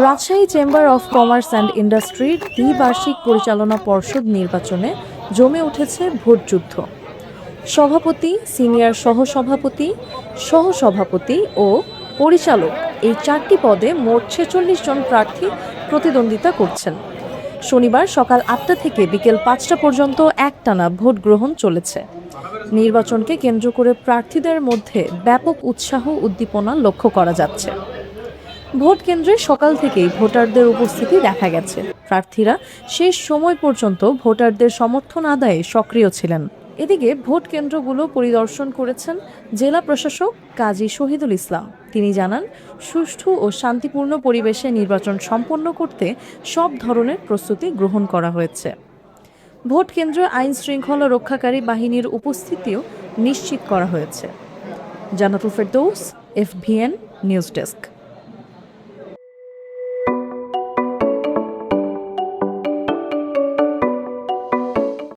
Rajshahi chamber of commerce and ইন্ডাস্ট্রির দ্বিবার্ষিক পরিচালনা পর্ষদ নির্বাচনে জমে উঠেছে ভোটযুদ্ধ। সভাপতি, সিনিয়র সহসভাপতি, সহসভাপতি ও পরিচালক এই চারটি পদে মোট ৪৬ জন প্রার্থী প্রতিদ্বন্দ্বিতা করছেন। শনিবার সকাল ৮টা থেকে বিকেল ৫টা পর্যন্ত একটানা ভোট গ্রহণ চলেছে। নির্বাচনকে কেন্দ্র করে প্রার্থীদের মধ্যে ব্যাপক উৎসাহ উদ্দীপনা লক্ষ্য করা যাচ্ছে। ভোট কেন্দ্রে সকাল থেকেই ভোটারদের উপস্থিতি দেখা গেছে। প্রার্থীরা শেষ সময় পর্যন্ত ভোটারদের সমর্থন আদায়ে সক্রিয় ছিলেন। এদিকে ভোট কেন্দ্রগুলো পরিদর্শন করেছেন জেলা প্রশাসক কাজী শহীদুল ইসলাম। তিনি জানান, সুষ্ঠু ও শান্তিপূর্ণ পরিবেশে নির্বাচন সম্পন্ন করতে সব ধরনের প্রস্তুতি গ্রহণ করা হয়েছে। ভোট কেন্দ্রে আইন শৃঙ্খলা রক্ষাকারী বাহিনীর উপস্থিতিও নিশ্চিত করা হয়েছে। Jannatul Ferdous, FBN news desk.